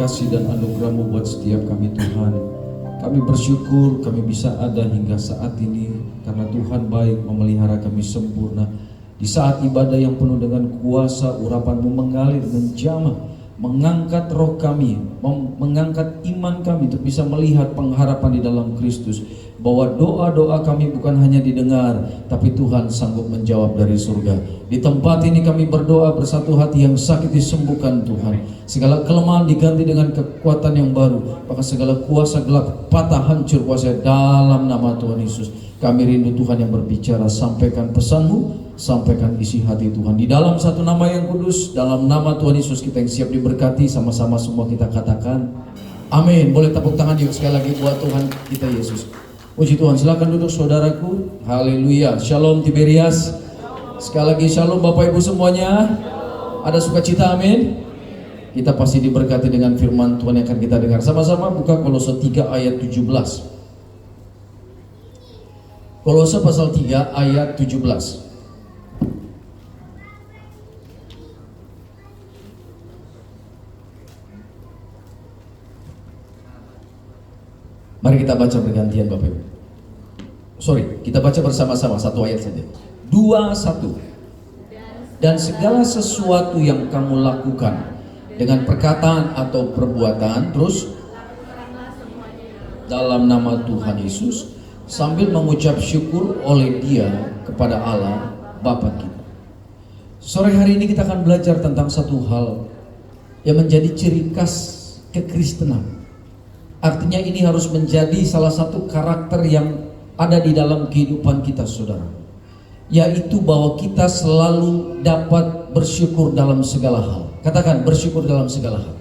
kasih dan anugerah-Mu buat setiap kami Tuhan. Kami bersyukur kami bisa ada hingga saat ini karena Tuhan baik memelihara kami sempurna. Di saat ibadah yang penuh dengan kuasa, urapan-Mu mengalir, menjamah, mengangkat roh kami, mengangkat iman kami untuk bisa melihat pengharapan di dalam Kristus. Bahwa doa-doa kami bukan hanya didengar, tapi Tuhan sanggup menjawab dari surga. Di tempat ini kami berdoa bersatu hati, yang sakit disembuhkan Tuhan. Segala kelemahan diganti dengan kekuatan yang baru. Maka segala kuasa gelap patah hancur kuasa dalam nama Tuhan Yesus. Kami rindu Tuhan yang berbicara, sampaikan pesan-Mu, sampaikan isi hati Tuhan. Di dalam satu nama yang kudus, dalam nama Tuhan Yesus kita yang siap diberkati, sama-sama semua kita katakan amin. Boleh tepuk tangan yuk sekali lagi buat Tuhan kita Yesus. Puji Tuhan, silakan duduk saudaraku. Haleluya. Shalom Tiberias. Sekali lagi shalom Bapak Ibu semuanya. Ada sukacita, amin. Kita pasti diberkati dengan firman Tuhan yang akan kita dengar. Sama-sama buka Kolose 3 ayat 17. Kolose pasal 3 ayat 17. Mari kita baca bergantian Bapak Ibu. Kita baca bersama-sama satu ayat saja. 2-1. Dan segala sesuatu yang kamu lakukan dengan perkataan atau perbuatan, terus dalam nama Tuhan Yesus, sambil mengucap syukur oleh Dia kepada Allah Bapa kita. Sore hari ini kita akan belajar tentang satu hal yang menjadi ciri khas kekristenan. Artinya ini harus menjadi salah satu karakter yang ada di dalam kehidupan kita saudara, yaitu bahwa kita selalu dapat bersyukur dalam segala hal. Katakan bersyukur dalam segala hal.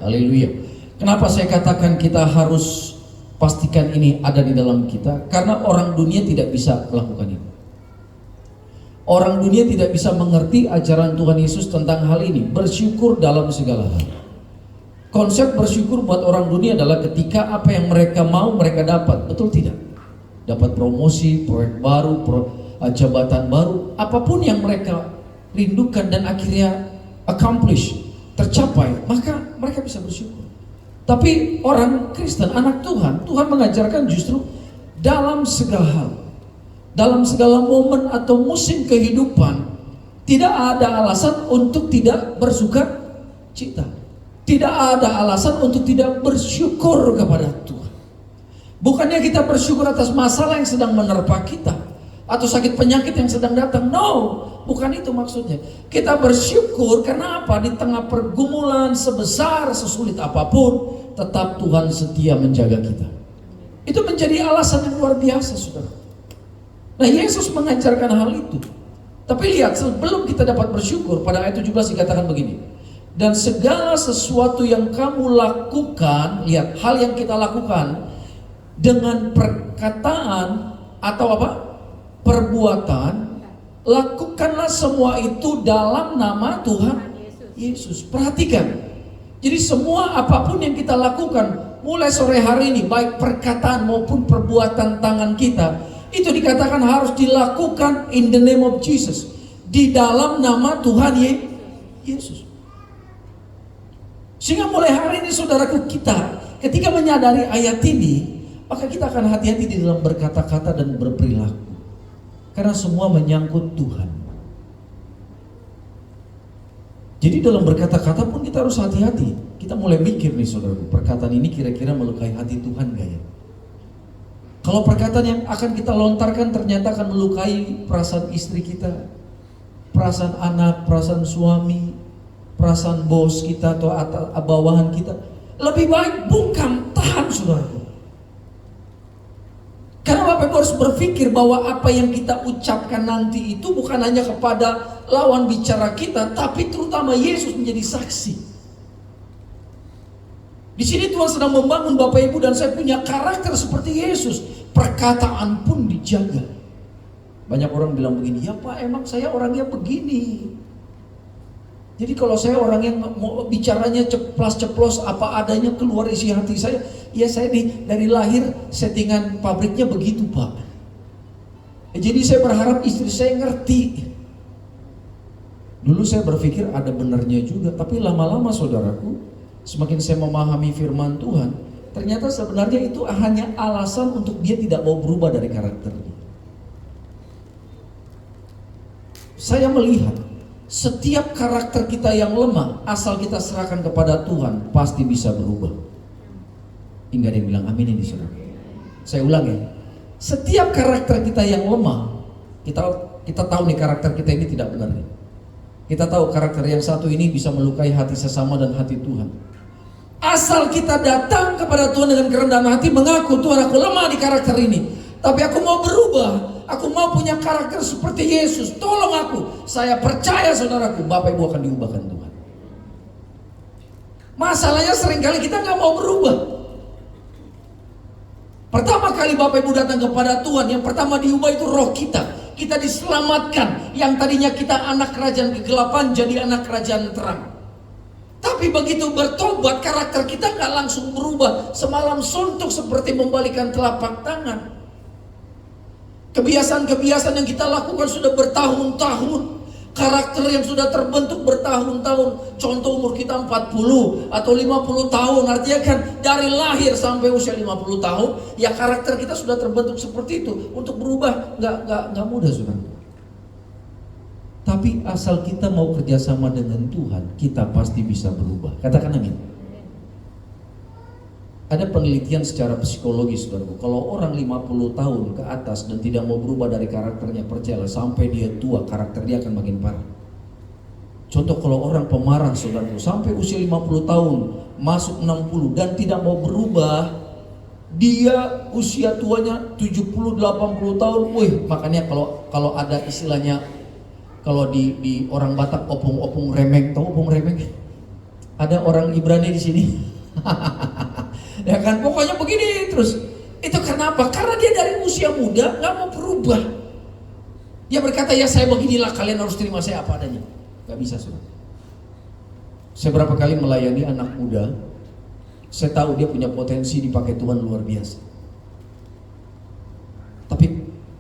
Haleluya. Kenapa saya katakan kita harus pastikan ini ada di dalam kita? Karena orang dunia tidak bisa melakukan itu. Orang dunia tidak bisa mengerti ajaran Tuhan Yesus tentang hal ini, bersyukur dalam segala hal. Konsep bersyukur buat orang dunia adalah ketika apa yang mereka mau mereka dapat, betul tidak? Dapat promosi, proyek baru, jabatan baru, apapun yang mereka rindukan dan akhirnya accomplish, tercapai, maka mereka bisa bersyukur. Tapi orang Kristen, anak Tuhan, Tuhan mengajarkan justru dalam segala hal, dalam segala momen atau musim kehidupan, tidak ada alasan untuk tidak bersuka cita. Tidak ada alasan untuk tidak bersyukur kepada Tuhan. Bukannya kita bersyukur atas masalah yang sedang menerpa kita, atau sakit penyakit yang sedang datang. No, bukan itu maksudnya. Kita bersyukur karena apa? Di tengah pergumulan sebesar sesulit apapun, tetap Tuhan setia menjaga kita. Itu menjadi alasan yang luar biasa, saudara. Nah, Yesus mengajarkan hal itu. Tapi lihat, sebelum kita dapat bersyukur, pada ayat 17 dikatakan begini. Dan segala sesuatu yang kamu lakukan, lihat, hal yang kita lakukan dengan perkataan atau apa? Perbuatan, lakukanlah semua itu dalam nama Tuhan Yesus. Perhatikan. Jadi semua apapun yang kita lakukan mulai sore hari ini, baik perkataan maupun perbuatan tangan kita, itu dikatakan harus dilakukan in the name of Jesus, di dalam nama Tuhan Yesus. Sehingga mulai hari ini saudaraku, kita ketika menyadari ayat ini, maka kita akan hati-hati di dalam berkata-kata dan berperilaku. Karena semua menyangkut Tuhan. Jadi dalam berkata-kata pun kita harus hati-hati. Kita mulai mikir nih saudaraku, perkataan ini kira-kira melukai hati Tuhan gak ya? Kalau perkataan yang akan kita lontarkan ternyata akan melukai perasaan istri kita, perasaan anak, perasaan suami, perasaan bos kita atau bawahan kita, lebih baik bungkam, tahan saudaraku. Karena Bapak Ibu harus berpikir bahwa apa yang kita ucapkan nanti itu bukan hanya kepada lawan bicara kita, tapi terutama Yesus menjadi saksi. Di sini Tuhan sedang membangun Bapak Ibu dan saya punya karakter seperti Yesus. Perkataan pun dijaga. Banyak orang bilang begini, ya Pak, emang saya orangnya begini. Jadi kalau saya orang yang bicaranya ceplas-ceplos apa adanya keluar isi hati saya, ya saya dari lahir settingan pabriknya begitu Pak. Jadi saya berharap istri saya ngerti. Dulu saya berpikir ada benarnya juga, tapi lama-lama saudaraku, semakin saya memahami firman Tuhan, ternyata sebenarnya itu hanya alasan untuk dia tidak mau berubah dari karakternya. Saya melihat setiap karakter kita yang lemah, asal kita serahkan kepada Tuhan, pasti bisa berubah. Hingga dia bilang amin ini saudara. Saya ulang ya, setiap karakter kita yang lemah, kita tahu nih karakter kita ini tidak benar nih. Kita tahu karakter yang satu ini bisa melukai hati sesama dan hati Tuhan. Asal kita datang kepada Tuhan dengan kerendahan hati, mengaku Tuhan aku lemah di karakter ini, tapi aku mau berubah, aku mau punya karakter seperti Yesus, tolong aku. Saya percaya saudaraku, Bapak Ibu akan diubahkan Tuhan. Masalahnya seringkali kita nggak mau berubah. Pertama kali Bapak Ibu datang kepada Tuhan, yang pertama diubah itu roh kita. Kita diselamatkan, yang tadinya kita anak kerajaan kegelapan jadi anak kerajaan terang. Tapi begitu bertobat, karakter kita nggak langsung berubah semalam suntuk seperti membalikan telapak tangan. Kebiasaan-kebiasaan yang kita lakukan sudah bertahun-tahun, karakter yang sudah terbentuk bertahun-tahun. Contoh umur kita 40 atau 50 tahun, artinya kan dari lahir sampai usia 50 tahun, ya karakter kita sudah terbentuk seperti itu. Untuk berubah nggak mudah saudara. Tapi asal kita mau kerjasama dengan Tuhan, kita pasti bisa berubah. Katakan amin. Ada penelitian secara psikologi saudaraku, kalau orang 50 tahun ke atas dan tidak mau berubah dari karakternya, percayalah sampai dia tua karakter dia akan makin parah. Contoh kalau orang pemarah saudaraku, sampai usia 50 tahun masuk 60 dan tidak mau berubah, dia usia tuanya 70-80 tahun. Makanya kalau ada istilahnya, kalau di orang Batak opung-opung remeng, tahu opung remeng? Ada orang Ibrani di sini. Ya kan, pokoknya begini terus. Itu karena apa? Karena dia dari usia muda nggak mau berubah. Dia berkata, ya saya beginilah, kalian harus terima saya apa adanya. Nggak bisa saudara. Saya berapa kali melayani anak muda, saya tahu dia punya potensi dipakai Tuhan luar biasa. Tapi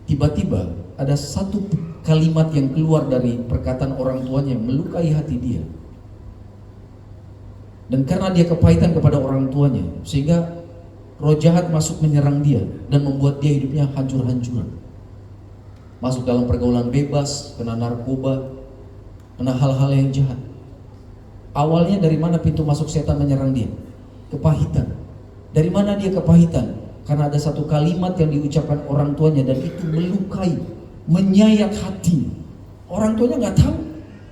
tiba-tiba ada satu kalimat yang keluar dari perkataan orang tuanya yang melukai hati dia. Dan karena dia kepahitan kepada orang tuanya, sehingga roh jahat masuk menyerang dia dan membuat dia hidupnya hancur-hancuran. Masuk dalam pergaulan bebas, kena narkoba, kena hal-hal yang jahat. Awalnya dari mana pintu masuk setan menyerang dia? Kepahitan. Dari mana dia kepahitan? Karena ada satu kalimat yang diucapkan orang tuanya dan itu melukai, menyayat hati. Orang tuanya nggak tahu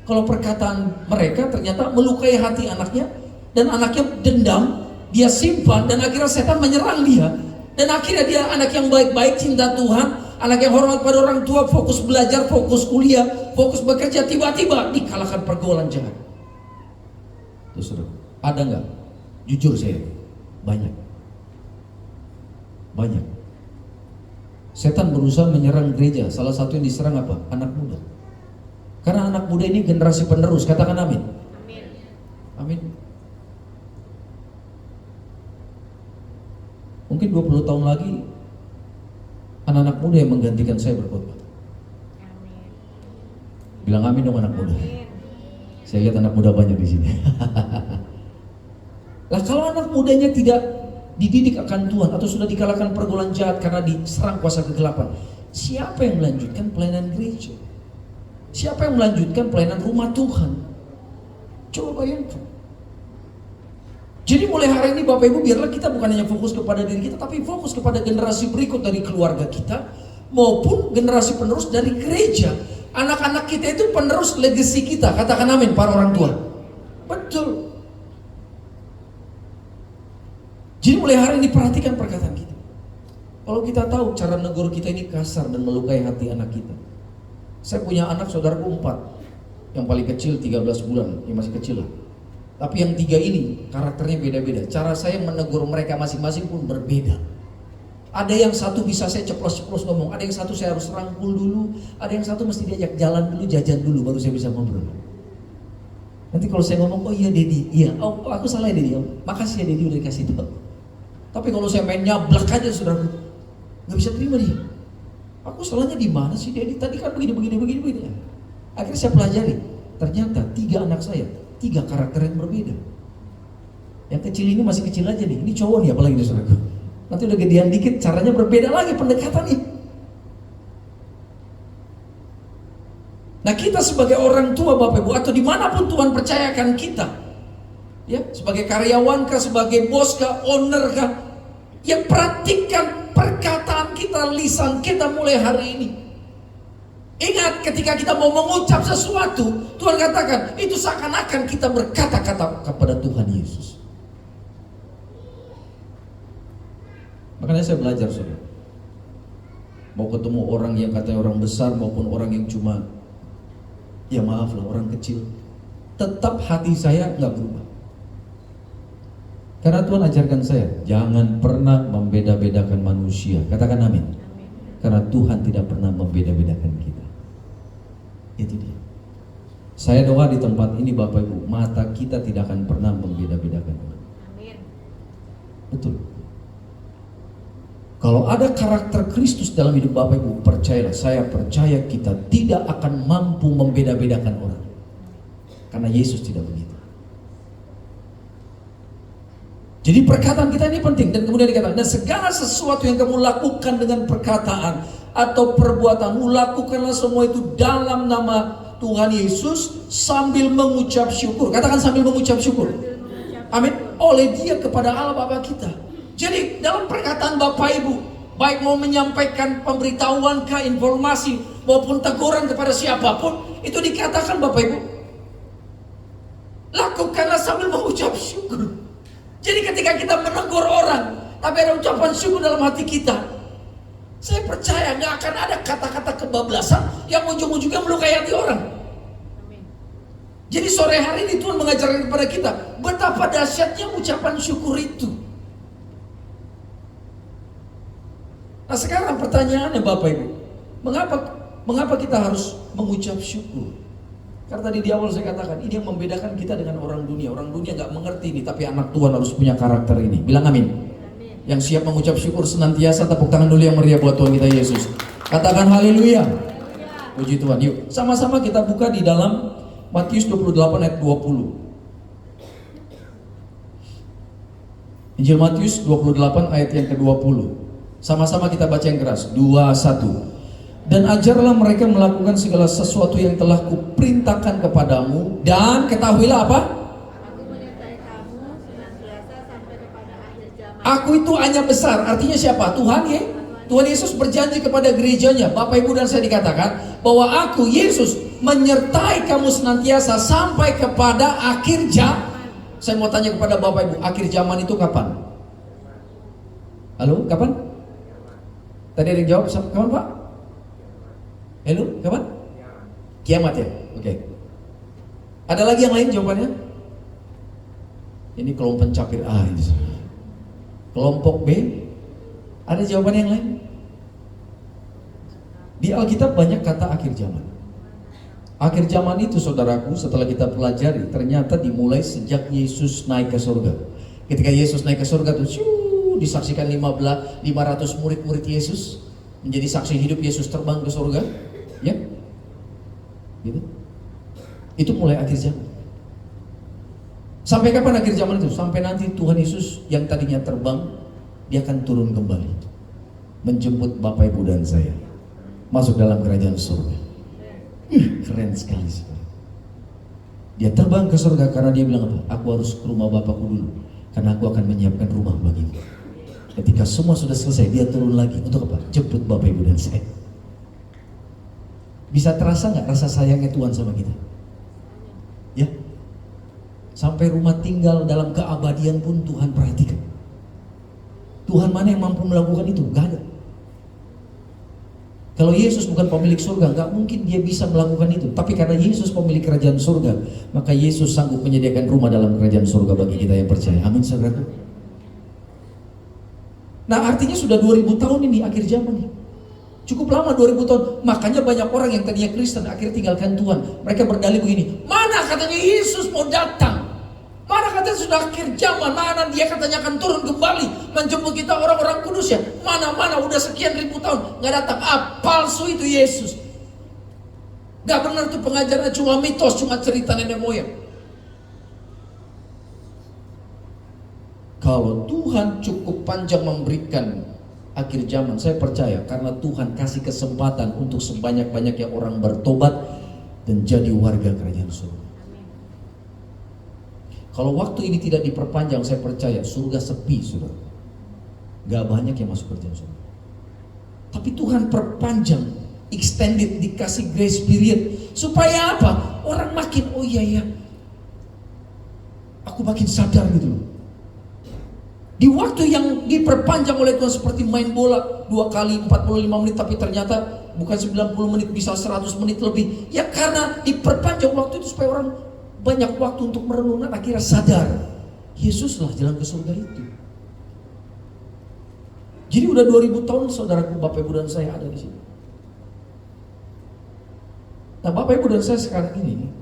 kalau perkataan mereka ternyata melukai hati anaknya. Dan anaknya dendam, dia simpan, dan akhirnya setan menyerang dia. Dan akhirnya dia anak yang baik-baik, cinta Tuhan, anak yang hormat pada orang tua, fokus belajar, fokus kuliah, fokus bekerja, tiba-tiba dikalahkan pergaulan jahat. Terus ada nggak? Jujur saya, banyak. Setan berusaha menyerang gereja. Salah satu yang diserang apa? Anak muda. Karena anak muda ini generasi penerus. Katakan amin. Amin. Mungkin 20 tahun lagi anak-anak muda yang menggantikan saya berkhotbah. Bilang amin dong anak muda. Saya lihat anak muda banyak di sini. Lah kalau anak mudanya tidak dididik akan Tuhan atau sudah dikalahkan pergaulan jahat karena diserang kuasa kegelapan, siapa yang melanjutkan pelayanan gereja? Siapa yang melanjutkan pelayanan rumah Tuhan? Coba bayangkan. Jadi mulai hari ini Bapak Ibu, biarlah kita bukan hanya fokus kepada diri kita, tapi fokus kepada generasi berikut dari keluarga kita maupun generasi penerus dari gereja. Anak-anak kita itu penerus legacy kita. Katakan amin para orang tua. Betul. Jadi mulai hari ini perhatikan perkataan kita. Kalau kita tahu cara negur kita ini kasar dan melukai hati anak kita. Saya punya anak saudaraku 4. Yang paling kecil 13 bulan, yang masih kecil lah. Tapi yang 3 ini karakternya beda-beda. Cara saya menegur mereka masing-masing pun berbeda. Ada yang satu bisa saya ceplos-ceplos ngomong, ada yang satu saya harus rangkul dulu, ada yang satu mesti diajak jalan dulu, jajan dulu, baru saya bisa ngobrol. Nanti kalau saya ngomong, oh iya Dedi, iya, oh aku salah ya Dedi, oh, makasih ya Dedi udah dikasih tahu. Tapi kalau saya main nyablak aja saudara, nggak bisa terima dia. Aku salahnya di mana sih Dedi? Tadi kan begini. Akhirnya saya pelajari, ternyata 3 anak saya 3 karakter yang berbeda. Yang kecil ini masih kecil aja nih. Ini cowok nih apalagi nih saudara. Nanti udah gedean dikit, caranya berbeda lagi pendekatannya. Nah kita sebagai orang tua Bapak Ibu, atau dimanapun Tuhan percayakan kita, ya, sebagai karyawan kah, sebagai bos kah, owner kah, ya praktikkan perkataan kita, lisan kita mulai hari ini. Ingat, ketika kita mau mengucap sesuatu, Tuhan katakan itu seakan-akan kita berkata-kata kepada Tuhan Yesus. Makanya saya belajar, saudara, mau ketemu orang yang katanya orang besar maupun orang yang cuma, ya maaf lah, orang kecil, tetap hati saya nggak berubah. Karena Tuhan ajarkan saya, jangan pernah membeda-bedakan manusia. Katakan amin. Karena Tuhan tidak pernah membeda-bedakan kita. Itu dia. Saya doa di tempat ini Bapak Ibu, mata kita tidak akan pernah membeda-bedakan. Amin. Betul. Kalau ada karakter Kristus dalam hidup Bapak Ibu, percayalah, saya percaya kita tidak akan mampu membeda-bedakan orang. Karena Yesus tidak begitu. Jadi perkataan kita ini penting. Dan kemudian dikatakan, dan segala sesuatu yang kamu lakukan dengan perkataan atau perbuatan, lakukanlah semua itu dalam nama Tuhan Yesus sambil mengucap syukur. Katakan sambil mengucap syukur. Amin. Oleh Dia kepada Allah Bapa kita. Jadi dalam perkataan Bapak Ibu, baik mau menyampaikan pemberitahuan ke informasi maupun teguran kepada siapapun, itu dikatakan Bapak Ibu, lakukanlah sambil mengucap syukur. Jadi ketika kita menegur orang, tapi ada ucapan syukur dalam hati kita, saya percaya gak akan ada kata-kata kebablasan yang ujung-ujungnya melukai hati orang. Jadi sore hari ini Tuhan mengajarkan kepada kita betapa dahsyatnya ucapan syukur itu. Nah sekarang pertanyaannya Bapak Ibu, mengapa kita harus mengucap syukur? Karena tadi di awal saya katakan, ini yang membedakan kita dengan orang dunia. Orang dunia gak mengerti ini, tapi anak Tuhan harus punya karakter ini. Bilang amin. Yang siap mengucap syukur senantiasa, tepuk tangan dulu yang meriah buat Tuhan kita Yesus. Katakan haleluya. Puji Tuhan. Yuk sama-sama kita buka di dalam Matius 28 ayat 20. Injil Matius 28 ayat yang ke-20. Sama-sama kita baca yang keras. 2, 1. Dan ajarlah mereka melakukan segala sesuatu yang telah kuperintahkan kepadamu, dan ketahuilah apa? Aku menyertai kamu senantiasa sampai kepada akhir zaman. Aku itu hanya besar, artinya siapa? Tuhan ya? Tuhan Yesus berjanji kepada gerejanya, Bapak Ibu dan saya dikatakan bahwa aku Yesus menyertai kamu senantiasa sampai kepada akhir zaman. Saya mau tanya kepada Bapak Ibu, akhir zaman itu kapan? Halo, kapan? Tadi ada yang jawab, kapan Pak? Halo, kapan? Kiamat ya? Oke. Ada lagi yang lain jawabannya? Ini kelompok pencapir A ini. Kelompok B, ada jawaban yang lain? Di Alkitab banyak kata akhir zaman. Akhir zaman itu saudaraku, setelah kita pelajari, ternyata dimulai sejak Yesus naik ke surga. Ketika Yesus naik ke surga tuh, disaksikan 500 murid-murid Yesus, menjadi saksi hidup Yesus terbang ke surga. Ya, gitu. Itu mulai akhir zaman. Sampai kapan akhir zaman itu? Sampai nanti Tuhan Yesus yang tadinya terbang, Dia akan turun kembali, menjemput Bapak Ibu dan saya masuk dalam kerajaan surga. Keren sekali. Dia terbang ke surga karena Dia bilang apa? Aku harus ke rumah Bapakku dulu, karena aku akan menyiapkan rumah bagimu. Ketika semua sudah selesai, Dia turun lagi untuk apa? Jemput Bapak Ibu dan saya. Bisa terasa nggak rasa sayangnya Tuhan sama kita? Ya, sampai rumah tinggal dalam keabadian pun Tuhan perhatikan. Tuhan mana yang mampu melakukan itu? Gak ada. Kalau Yesus bukan pemilik surga, nggak mungkin Dia bisa melakukan itu. Tapi karena Yesus pemilik kerajaan surga, maka Yesus sanggup menyediakan rumah dalam kerajaan surga bagi kita yang percaya. Amin, saudaraku. Nah artinya sudah 2000 tahun ini akhir zaman nih. Cukup lama 2000 tahun. Makanya banyak orang yang tadinya Kristen akhirnya tinggalkan Tuhan. Mereka berdalih begini, mana katanya Yesus mau datang? Mana katanya sudah akhir zaman? Mana Dia katanya akan turun kembali menjemput kita orang-orang kudus ya? Mana udah sekian ribu tahun nggak datang. Palsu itu Yesus. Gak benar tuh pengajarannya, cuma mitos, cuma cerita nenek moyang. Kalau Tuhan cukup panjang memberikan akhir zaman, saya percaya karena Tuhan kasih kesempatan untuk sebanyak-banyaknya orang bertobat dan jadi warga kerajaan surga. Kalau waktu ini tidak diperpanjang, saya percaya surga sepi, saudara. Gak banyak yang masuk kerajaan surga. Tapi Tuhan perpanjang, extended, dikasih grace period. Supaya apa? Orang makin, oh iya, aku makin sadar gitu loh. Di waktu yang diperpanjang oleh Tuhan seperti main bola 2 kali 45 menit, tapi ternyata bukan 90 menit, bisa 100 menit lebih. Ya karena diperpanjang waktu itu supaya orang banyak waktu untuk merenungkan, akhirnya sadar Yesuslah jalan ke surga itu. Jadi udah 2000 tahun saudaraku, Bapak Ibu dan saya ada di sini. Nah Bapak Ibu dan saya sekarang ini,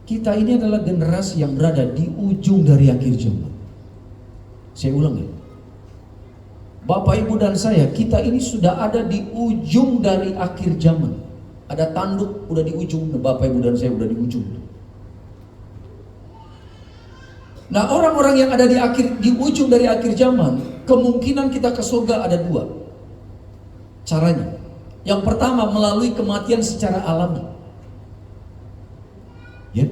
kita ini adalah generasi yang berada di ujung dari akhir zaman. Saya ulang ya, Bapak Ibu dan saya, kita ini sudah ada di ujung dari akhir zaman. Ada tanduk udah di ujung, Bapak Ibu dan saya udah di ujung. Nah orang-orang yang ada di ujung dari akhir zaman, kemungkinan kita ke surga ada 2 caranya. Yang pertama melalui kematian secara alami. Ya,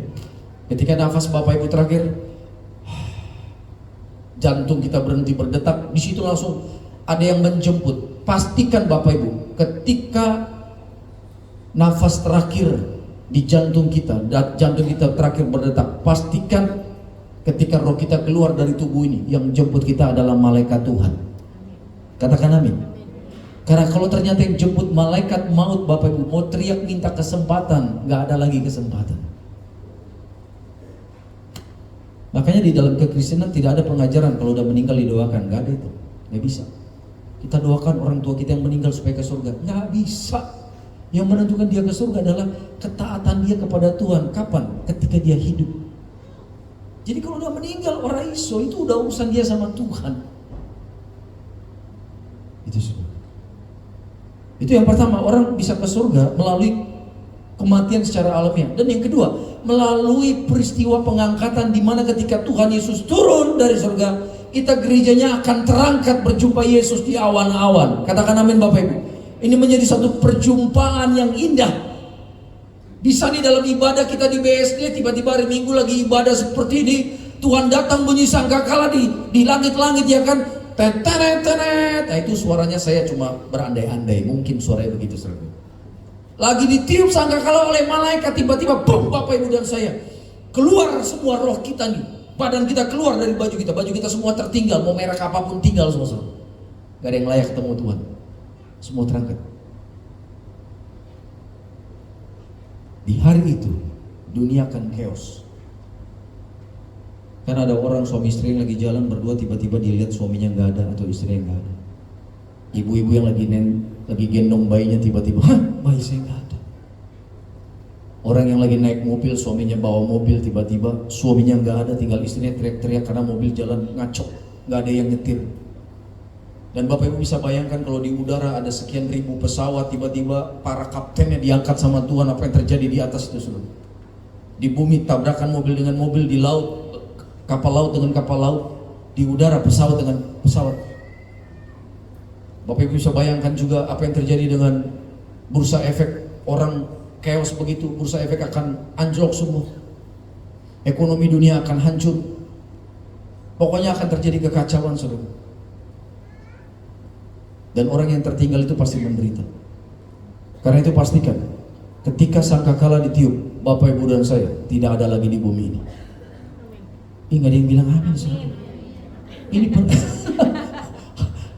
ketika nafas Bapak Ibu terakhir, jantung kita berhenti berdetak, di situ langsung ada yang menjemput. Pastikan Bapak Ibu, ketika nafas terakhir di jantung kita terakhir berdetak, pastikan ketika roh kita keluar dari tubuh ini, yang jemput kita adalah malaikat Tuhan. Katakan amin. Karena kalau ternyata yang jemput malaikat maut, Bapak Ibu mau teriak minta kesempatan, gak ada lagi kesempatan. Makanya di dalam kekristenan tidak ada pengajaran kalau udah meninggal didoakan, gak ada itu, gak bisa. Kita doakan orang tua kita yang meninggal supaya ke surga, gak bisa. Yang menentukan dia ke surga adalah ketaatan dia kepada Tuhan. Kapan? Ketika dia hidup. Jadi kalau udah meninggal orang iso, itu udah urusan dia sama Tuhan. Itu semua. Itu yang pertama, orang bisa ke surga melalui kematian secara alamiah. Dan yang kedua, melalui peristiwa pengangkatan, di mana ketika Tuhan Yesus turun dari surga, kita gerejanya akan terangkat berjumpa Yesus di awan-awan. Katakan amin Bapak Ibu. Ini menjadi satu perjumpaan yang indah. Bisa di dalam ibadah kita di BSD, tiba-tiba hari Minggu lagi ibadah seperti ini, Tuhan datang bunyi sangkakala di langit-langit, ya kan? Tenet. Nah itu suaranya saya cuma berandai-andai, mungkin suaranya begitu sering. Lagi ditiup sangkakala oleh malaikat, tiba-tiba boom, Bapak Ibu dan saya keluar semua roh kita nih, badan kita keluar dari baju kita semua tertinggal, mau merek apapun tinggal semua. Gak ada yang layak ketemu Tuhan, semua terangkat. Di hari itu dunia akan chaos. Karena ada orang suami istri yang lagi jalan berdua, tiba-tiba dilihat suaminya nggak ada atau istrinya nggak ada. Ibu-ibu yang lagi gendong bayinya, tiba-tiba, bayi saya nggak ada. Orang yang lagi naik mobil, suaminya bawa mobil, tiba-tiba suaminya nggak ada, tinggal istrinya teriak-teriak karena mobil jalan ngaco, nggak ada yang nyetir. Dan Bapak Ibu bisa bayangkan kalau di udara ada sekian ribu pesawat, tiba-tiba para kaptennya diangkat sama Tuhan, apa yang terjadi di atas itu sudah. Di bumi tabrakan mobil dengan mobil, di laut kapal laut dengan kapal laut, di udara pesawat dengan pesawat. Bapak Ibu bisa bayangkan juga apa yang terjadi dengan bursa efek, orang chaos begitu, bursa efek akan anjlok semua. Ekonomi dunia akan hancur. Pokoknya akan terjadi kekacauan, saudara. Dan orang yang tertinggal itu pasti menderita. Karena itu pastikan, ketika sangkakala ditiup, Bapak Ibu dan saya tidak ada lagi di bumi ini. Ih, gak ada yang bilang amin, saudara. Ini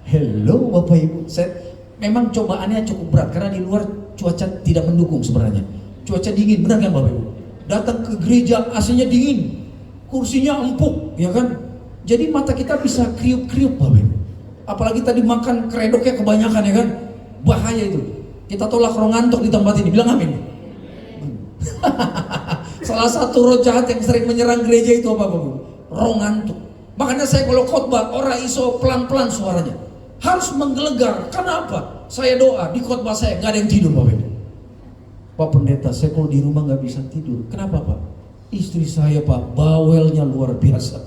hello Bapak Ibu, memang cobaannya cukup berat karena di luar cuaca tidak mendukung sebenarnya. Cuaca dingin, benar kan Bapak Ibu? Datang ke gereja AC-nya dingin, kursinya empuk, ya kan? Jadi mata kita bisa kriup-kriup Bapak Ibu. Apalagi tadi makan kredoknya kebanyakan, ya kan? Bahaya itu. Kita tolak roh ngantuk di tempat ini, bilang amin. Salah satu roh jahat yang sering menyerang gereja itu apa Bapak Ibu? Roh ngantuk. Makanya saya kalau khotbah, orang iso pelan-pelan suaranya, harus menggelegar. Kenapa? Saya doa di khotbah saya nggak ada yang tidur Bapak Ibu. Pak Pendeta, saya kalau di rumah nggak bisa tidur. Kenapa Pak? Istri saya Pak, bawelnya luar biasa.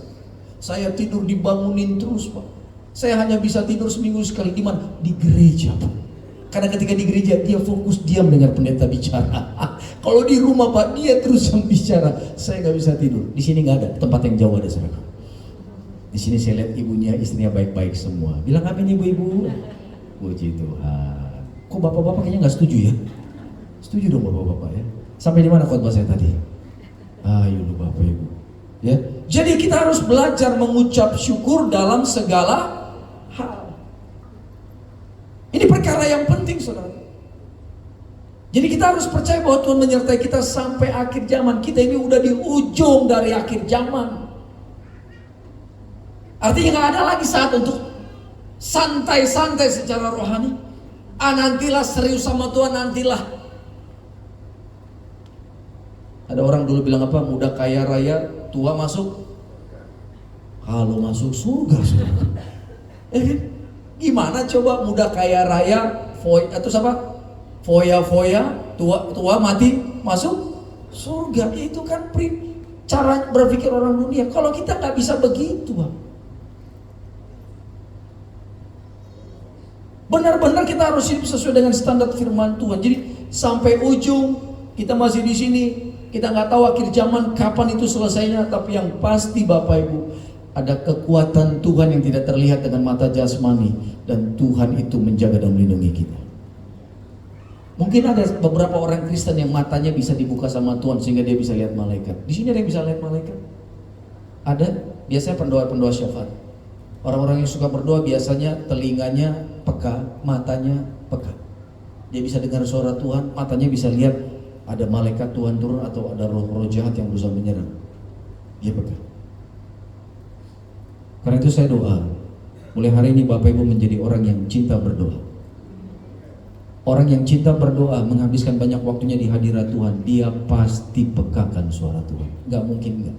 Saya tidur dibangunin terus Pak. Saya hanya bisa tidur seminggu sekali. Di mana? Di gereja Pak. Karena ketika di gereja dia fokus, dia mendengar pendeta bicara. Kalau di rumah Pak, dia terus yang bicara. Saya nggak bisa tidur. Di sini nggak ada, tempat yang jauh ada saudara. Di sini saya lihat ibunya, istrinya baik-baik semua. Bilang amin ibu-ibu. Puji Tuhan. Kok bapak-bapak kayaknya nggak setuju ya? Setuju dong bapak-bapak ya. Sampai di mana khotbah saya tadi? Ayo lu bapak ibu. Ya. Jadi kita harus belajar mengucap syukur dalam segala hal. Ini perkara yang penting saudara. Jadi kita harus percaya bahwa Tuhan menyertai kita sampai akhir zaman. Kita ini udah di ujung dari akhir zaman. Artinya gak ada lagi saat untuk santai-santai secara rohani. Nantilah serius sama Tuhan, nantilah. Ada orang dulu bilang apa? Muda kaya raya, tua masuk. Kalau masuk surga saudara. Gimana coba muda kaya raya, atau apa? Foya-foya, tua mati, masuk surga. Itu kan cara berpikir orang dunia. Kalau kita nggak bisa begitu, Bang. Benar-benar kita harus hidup sesuai dengan standar firman Tuhan. Jadi sampai ujung kita masih di sini. Kita nggak tahu akhir zaman kapan itu selesainya. Tapi yang pasti Bapak Ibu, ada kekuatan Tuhan yang tidak terlihat dengan mata jasmani. Dan Tuhan itu menjaga dan melindungi kita. Mungkin ada beberapa orang Kristen yang matanya bisa dibuka sama Tuhan sehingga dia bisa lihat malaikat. Di sini ada yang bisa lihat malaikat? Ada? Biasanya pendoa-pendoa syafaat. Orang-orang yang suka berdoa biasanya telinganya peka, matanya peka. Dia bisa dengar suara Tuhan, matanya bisa lihat ada malaikat Tuhan turun atau ada roh-roh jahat yang berusaha menyerang. Dia peka. Karena itu saya doa, mulai hari ini Bapak Ibu menjadi orang yang cinta berdoa. Orang yang cinta berdoa menghabiskan banyak waktunya di hadirat Tuhan. Dia pasti pekakan suara Tuhan. Gak mungkin enggak.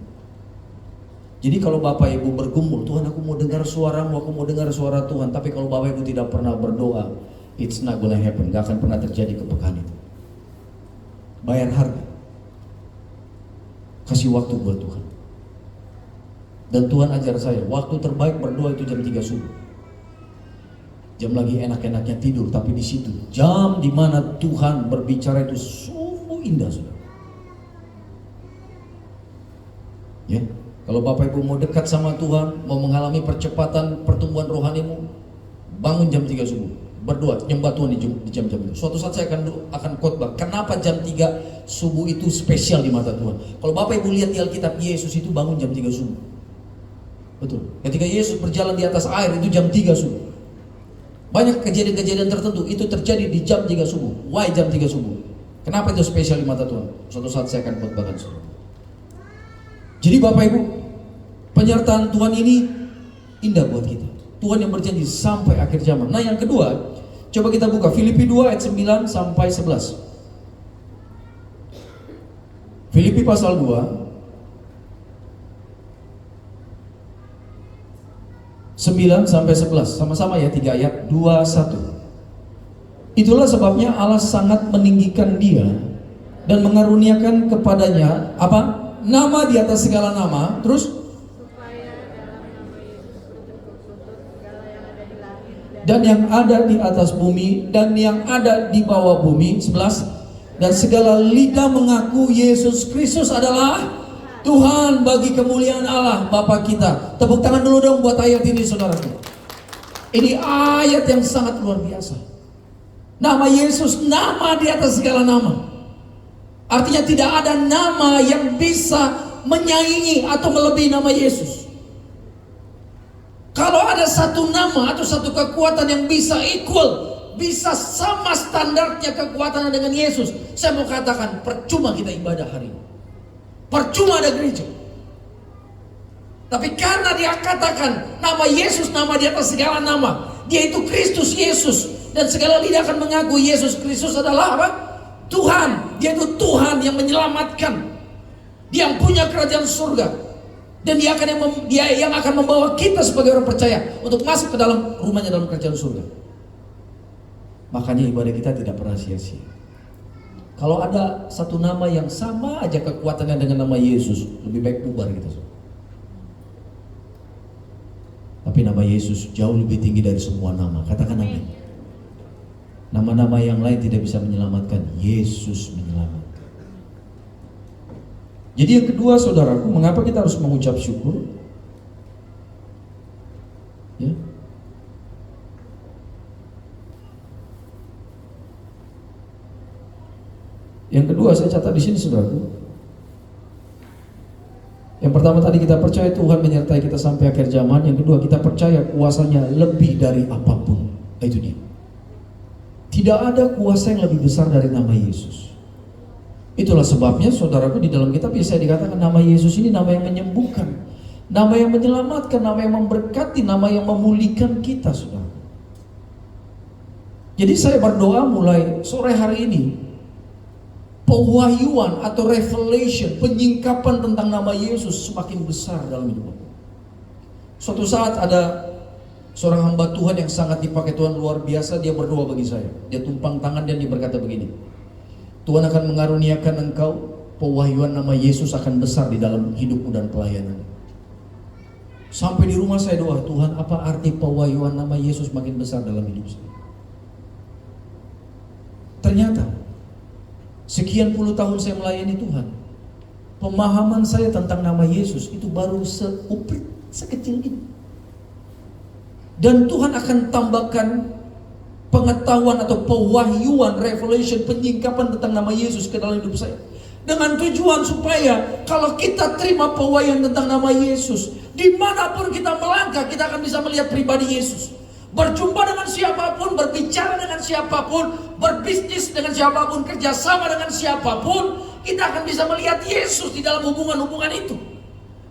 Jadi kalau Bapak Ibu bergumul, Tuhan aku mau dengar suaramu, aku mau dengar suara Tuhan. Tapi kalau Bapak Ibu tidak pernah berdoa, it's not gonna happen. Gak akan pernah terjadi kepekaan itu. Bayar harga. Kasih waktu buat Tuhan. Dan Tuhan ajar saya, waktu terbaik berdoa itu jam 3 subuh. Jam lagi enak-enaknya tidur, tapi di situ jam dimana Tuhan berbicara itu sungguh indah saudara. Ya, kalau Bapak Ibu mau dekat sama Tuhan, mau mengalami percepatan pertumbuhan rohanimu, bangun jam 3 subuh, berdoa, nyembah Tuhan di jam-jam itu. Suatu saat saya akan khotbah, kenapa jam 3 subuh itu spesial di mata Tuhan. Kalau Bapak Ibu lihat di Alkitab, Yesus itu bangun jam 3 subuh. Betul. Ketika Yesus berjalan di atas air itu jam 3 subuh. Banyak kejadian-kejadian tertentu itu terjadi di jam 3 subuh. Why jam 3 subuh? Kenapa itu spesial di mata Tuhan? Suatu saat saya akan khotbahkan saudara. Jadi Bapak Ibu, penyertaan Tuhan ini indah buat kita. Tuhan yang berjanji sampai akhir zaman. Nah yang kedua, coba kita buka Filipi 2 ayat 9 sampai 11. Filipi pasal 2 9 sampai 11, sama-sama ya, 3 ayat, 21. Itulah sebabnya Allah sangat meninggikan dia dan mengaruniakan kepadanya apa? Nama di atas segala nama. Terus dan yang ada di atas bumi dan yang ada di bawah bumi. 11. Dan segala lidah mengaku Yesus Kristus adalah Tuhan bagi kemuliaan Allah Bapa kita. Tepuk tangan dulu dong buat ayat ini saudaraku. Ini ayat yang sangat luar biasa. Nama Yesus, nama di atas segala nama. Artinya tidak ada nama yang bisa menyaingi atau melebihi nama Yesus. Kalau ada satu nama atau satu kekuatan yang bisa equal, bisa sama standarnya kekuatannya dengan Yesus, saya mau katakan percuma kita ibadah hari ini. Percuma ada gereja. Tapi karena dia katakan nama Yesus, nama di atas segala nama, dia itu Kristus Yesus, dan segala lidah akan mengaku Yesus Kristus adalah apa? Tuhan. Dia itu Tuhan yang menyelamatkan, dia yang punya kerajaan surga, dan dia yang akan membawa kita sebagai orang percaya untuk masuk ke dalam rumahnya dalam kerajaan surga. Makanya ibadah kita tidak pernah sia-sia. Kalau ada satu nama yang sama aja kekuatannya dengan nama Yesus, lebih baik bubar gitu. Tapi nama Yesus jauh lebih tinggi dari semua nama. Katakan amin. Nama-nama yang lain tidak bisa menyelamatkan, Yesus menyelamatkan. Jadi yang kedua saudaraku, mengapa kita harus mengucap syukur? Ya. Yang kedua saya catat di sini saudaraku. Yang pertama tadi kita percaya Tuhan menyertai kita sampai akhir zaman. Yang kedua kita percaya kuasanya lebih dari apapun. Itu dia. Tidak ada kuasa yang lebih besar dari nama Yesus. Itulah sebabnya saudaraku di dalam kitab biasa dikatakan nama Yesus ini nama yang menyembuhkan, nama yang menyelamatkan, nama yang memberkati, nama yang memulihkan kita, saudara. Jadi saya berdoa mulai sore hari ini, pewahyuan atau revelation, penyingkapan tentang nama Yesus semakin besar dalam hidup aku. Suatu saat ada seorang hamba Tuhan yang sangat dipakai Tuhan luar biasa, dia berdoa bagi saya. Dia tumpang tangan dan dia berkata begini, Tuhan akan mengaruniakan engkau, pewahyuan nama Yesus akan besar di dalam hidupmu dan pelayanan. Sampai di rumah saya doa, Tuhan apa arti pewahyuan nama Yesus makin besar dalam hidup saya? Ternyata sekian puluh tahun saya melayani Tuhan, pemahaman saya tentang nama Yesus itu baru seuprit, sekecil ini. Dan Tuhan akan tambahkan pengetahuan atau pewahyuan, revelation, penyingkapan tentang nama Yesus ke dalam hidup saya. Dengan tujuan supaya kalau kita terima pewahyuan tentang nama Yesus, dimanapun kita melangkah, kita akan bisa melihat pribadi Yesus. Berjumpa dengan siapapun, berbicara dengan siapapun, berbisnis dengan siapapun, kerjasama dengan siapapun, kita akan bisa melihat Yesus di dalam hubungan-hubungan itu.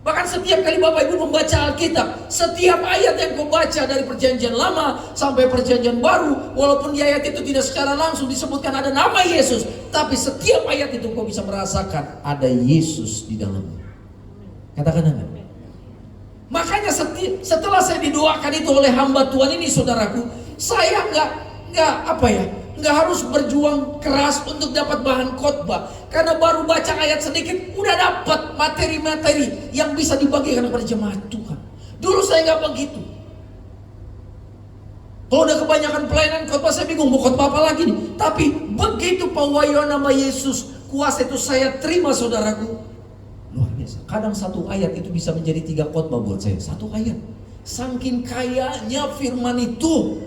Bahkan setiap kali Bapak Ibu membaca Alkitab, setiap ayat yang kau baca dari perjanjian lama sampai perjanjian baru, walaupun di ayat itu tidak secara langsung disebutkan ada nama Yesus, tapi setiap ayat itu kau bisa merasakan ada Yesus di dalamnya. Katakan amin. Makanya setelah saya didoakan itu oleh hamba Tuhan ini, saudaraku, saya nggak harus berjuang keras untuk dapat bahan khotbah, karena baru baca ayat sedikit udah dapat materi-materi yang bisa dibagikan kepada jemaat Tuhan. Dulu saya nggak begitu. Kalau udah kebanyakan pelayanan khotbah saya bingung mau khotbah apa lagi nih. Tapi begitu pewahyuan nama Yesus, kuasa itu saya terima, saudaraku. Luar biasa. Kadang satu ayat itu bisa menjadi 3 khotbah buat saya. Satu ayat. Saking kayanya firman itu.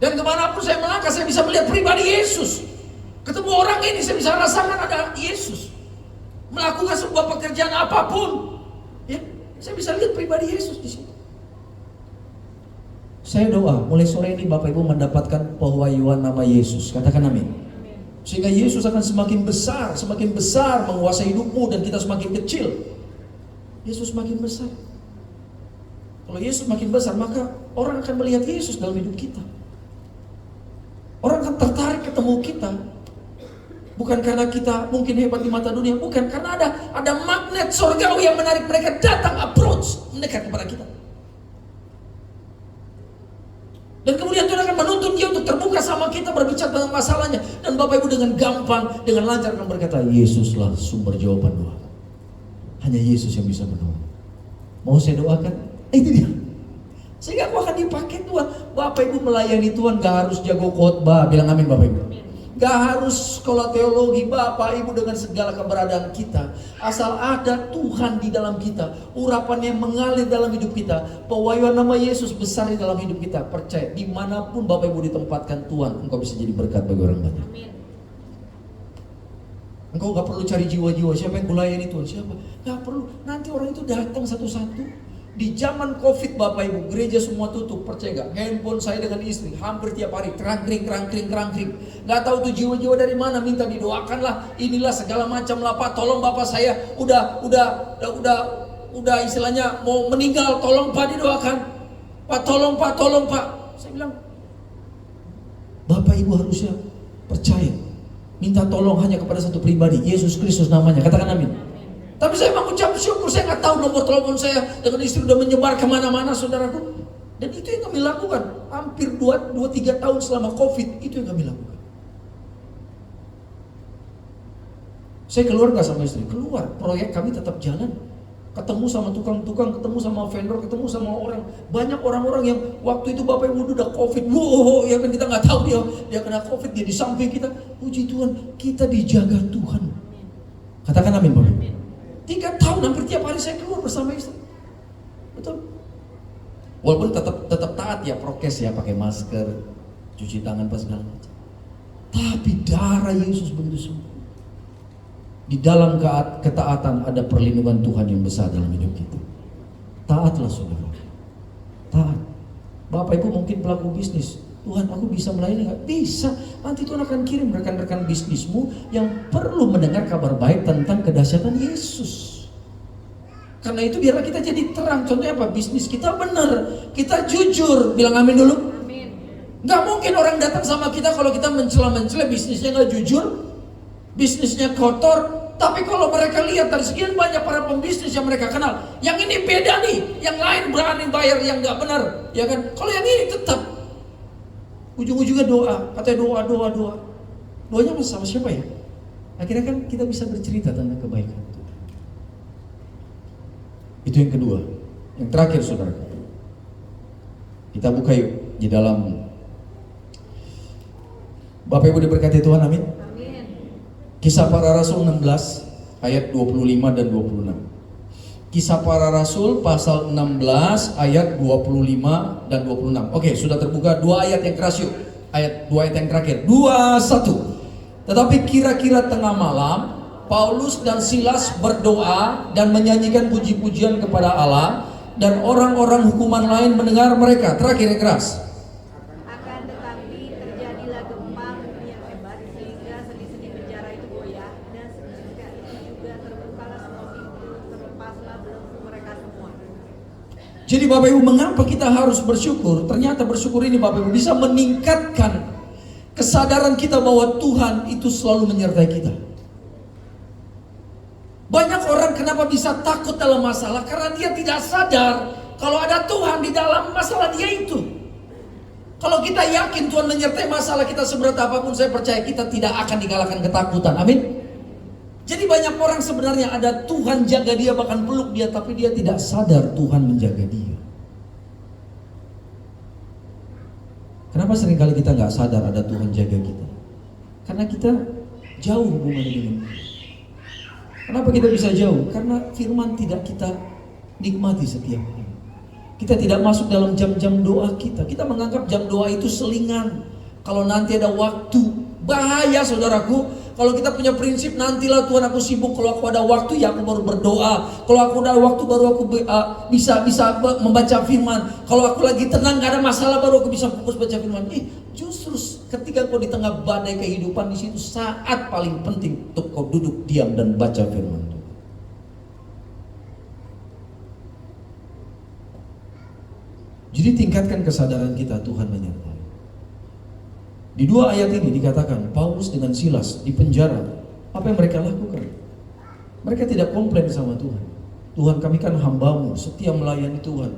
Dan kemanapun saya melangkah, saya bisa melihat pribadi Yesus. Ketemu orang ini, saya bisa rasakan ada Yesus. Melakukan sebuah pekerjaan apapun, ya, saya bisa lihat pribadi Yesus di situ. Saya doa, mulai sore ini Bapak Ibu mendapatkan pewahyuan nama Yesus. Katakan amin. Sehingga Yesus akan semakin besar menguasai hidupmu, dan kita semakin kecil. Yesus semakin besar. Kalau Yesus makin besar, maka orang akan melihat Yesus dalam hidup kita. Orang akan tertarik ketemu kita. Bukan karena kita mungkin hebat di mata dunia, bukan, karena ada magnet surgawi yang menarik mereka datang, approach, mendekat kepada kita. Dan kemudian Tuhan akan menuntun dia untuk terbuka sama kita, berbicara tentang masalahnya. Dan Bapak Ibu dengan gampang, dengan lancar akan berkata, Yesuslah sumber jawaban doa. Hanya Yesus yang bisa menolong. Mau saya doakan? Itu dia. Sehingga aku akan dipakai Tuhan. Bapak Ibu melayani Tuhan gak harus jago khotbah. Bilang amin Bapak Ibu. Gak harus sekolah teologi. Bapak Ibu dengan segala keberadaan kita, asal ada Tuhan di dalam kita, urapannya mengalir dalam hidup kita, pewahyuan nama Yesus besar di dalam hidup kita. Percaya, dimanapun Bapak Ibu ditempatkan Tuhan, engkau bisa jadi berkat bagi orang banyak. Engkau gak perlu cari jiwa-jiwa, siapa yang kulayani Tuhan, siapa? Gak perlu, nanti orang itu datang satu-satu. Di zaman Covid Bapak Ibu, gereja semua tutup, percaya gak? Handphone saya dengan istri hampir tiap hari kerangkring. Gak tahu tuh jiwa-jiwa dari mana, minta didoakan lah, inilah segala macam lah Pak, tolong Bapak saya udah istilahnya mau meninggal, tolong Pak didoakan. Pak tolong Pak. Saya bilang, Bapak Ibu harusnya percaya, minta tolong hanya kepada satu pribadi, Yesus Kristus namanya. Katakan amin. Tapi saya mengucap syukur, saya nggak tahu nomor telepon saya dengan istri udah menyebar kemana-mana, saudaraku. Dan itu yang kami lakukan, hampir 2-3 tahun selama Covid, itu yang kami lakukan. Saya keluar nggak sama istri? Keluar, proyek kami tetap jalan. ketemu sama tukang-tukang, ketemu sama vendor, ketemu sama orang. Banyak orang-orang yang waktu itu Bapak Ibu udah COVID, wow, ya kan kita nggak tahu dia kena COVID, dia di samping kita. Puji Tuhan, kita dijaga Tuhan. Katakan amin Bapak Ibu. 3 tahun hampir tiap hari saya keluar bersama istri. Betul. Walaupun tetap taat ya, prokes ya, pakai masker, cuci tangan pas segala macam. Tapi darah Yesus begitu sempurna. Di dalam ketaatan ada perlindungan Tuhan yang besar dalam hidup kita. Taatlah saudara. Taat. Bapak Ibu mungkin pelaku bisnis. Tuhan, aku bisa melayani nggak? Bisa. Nanti Tuhan akan kirim rekan-rekan bisnismu yang perlu mendengar kabar baik tentang kedahsyatan Yesus. Karena itu biarlah kita jadi terang. Contohnya apa? Bisnis kita benar, kita jujur. Bilang amin dulu. Amin. Nggak mungkin orang datang sama kita kalau kita mencela-mencela, bisnisnya nggak jujur, bisnisnya kotor. Tapi kalau mereka lihat dari sekian banyak para pembisnis yang mereka kenal, yang ini beda nih, yang lain berani bayar yang nggak benar, ya kan? Kalau yang ini tetap ujung-ujungnya doa, katanya doa. Doanya sama siapa ya? Akhirnya kan kita bisa bercerita tentang kebaikan. Itu yang kedua. Yang terakhir saudara, kita buka yuk di dalam Bapak Ibu diberkati Tuhan, amin. Kisah Para Rasul 16 ayat 25 dan 26. Kisah Para Rasul pasal 16 ayat 25 dan 26. Oke, sudah terbuka 2 ayat yang keras yuk. 2 ayat yang terakhir. 2:1. Tetapi kira-kira tengah malam, Paulus dan Silas berdoa dan menyanyikan puji-pujian kepada Allah, dan orang-orang hukuman lain mendengar mereka. Terakhir yang keras. Akan tetapi terjadilah gempa yang hebat sehingga sendi-sendi penjara itu goyah, dan seketika itu juga terbukalah semua pintu, terlepaslah belenggu mereka semua. Jadi Bapak Ibu, mengapa kita harus bersyukur? Ternyata bersyukur ini Bapak Ibu bisa meningkatkan kesadaran kita bahwa Tuhan itu selalu menyertai kita. Banyak orang kenapa bisa takut dalam masalah? Karena dia tidak sadar kalau ada Tuhan di dalam masalah dia itu. Kalau kita yakin Tuhan menyertai masalah kita seberat apapun, saya percaya kita tidak akan dikalahkan ketakutan. Amin. Jadi banyak orang sebenarnya ada Tuhan jaga dia, bahkan peluk dia, tapi dia tidak sadar Tuhan menjaga dia. Kenapa seringkali kita nggak sadar ada Tuhan jaga kita? Karena kita jauh hubungannya dengan Dia. Kenapa kita bisa jauh? Karena firman tidak kita nikmati setiap hari. Kita tidak masuk dalam jam-jam doa kita. Kita menganggap jam doa itu selingan. Kalau nanti ada waktu, bahaya saudaraku. Kalau kita punya prinsip, nantilah Tuhan aku sibuk, kalau aku ada waktu ya aku baru berdoa. Kalau aku ada waktu baru aku bisa membaca firman. Kalau aku lagi tenang gak ada masalah baru aku bisa fokus baca firman. Justru ketika kau di tengah badai kehidupan, di situ saat paling penting untuk kau duduk diam dan baca firman. Jadi tingkatkan kesadaran kita Tuhan menyertai. Di 2 ayat ini dikatakan Paulus dengan Silas di penjara. Apa yang mereka lakukan? Mereka tidak komplain sama Tuhan. Tuhan, kami kan hamba-Mu, setia melayani Tuhan.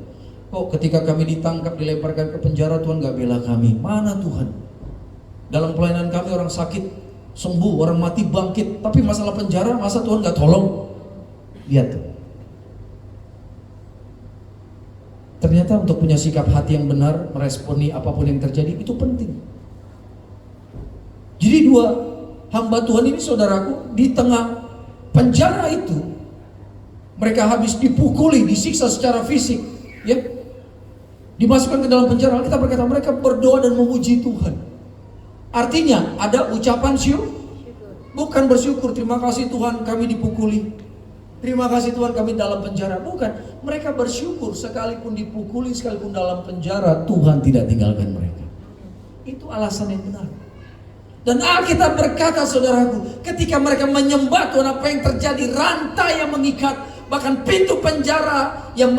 Kok ketika kami ditangkap, dilemparkan ke penjara, Tuhan gak bela kami? Mana Tuhan? Dalam pelayanan kami orang sakit sembuh, orang mati bangkit. Tapi masalah penjara, masa Tuhan gak tolong? Lihat tuh. Ternyata untuk punya sikap hati yang benar, meresponi apapun yang terjadi, itu penting. Jadi 2 hamba Tuhan ini saudaraku, di tengah penjara itu mereka habis dipukuli, disiksa secara fisik, ya, dimasukkan ke dalam penjara. Kita berkata mereka berdoa dan memuji Tuhan. Artinya ada ucapan syukur, bukan bersyukur terima kasih Tuhan kami dipukuli, terima kasih Tuhan kami dalam penjara. Bukan, mereka bersyukur sekalipun dipukuli, sekalipun dalam penjara, Tuhan tidak tinggalkan mereka. Itu alasan yang benar. Dan Alkitab berkata saudaraku, ketika mereka menyembah Tuhan, apa yang terjadi? Rantai yang mengikat, bahkan pintu penjara yang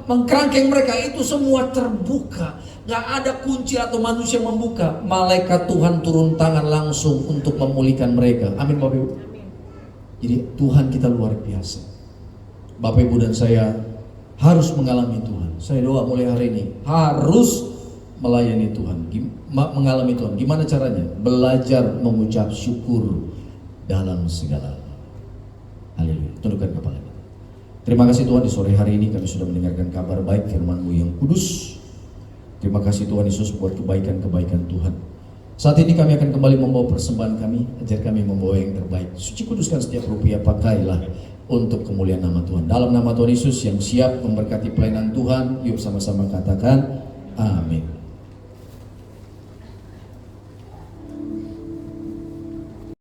mengkerangkeng mereka itu semua terbuka. Gak ada kunci atau manusia yang membuka. Malaikat Tuhan turun tangan langsung untuk memulihkan mereka. Amin Bapak Ibu. Jadi Tuhan kita luar biasa. Bapak Ibu dan saya harus mengalami Tuhan. Saya doa mulai hari ini harus melayani Tuhan, mengalami Tuhan. Gimana caranya? Belajar mengucap syukur dalam segala hal. Haleluya. Tundukkan kepala kita. Terima kasih Tuhan, di sore hari ini kami sudah mendengarkan kabar baik firman-Mu yang kudus. Terima kasih Tuhan Yesus buat kebaikan-kebaikan Tuhan. Saat ini kami akan kembali membawa persembahan kami. Ajar kami membawa yang terbaik. Suci kuduskan setiap rupiah, pakailah untuk kemuliaan nama Tuhan. Dalam nama Tuhan Yesus yang siap memberkati pelayanan Tuhan, yuk sama-sama katakan amin.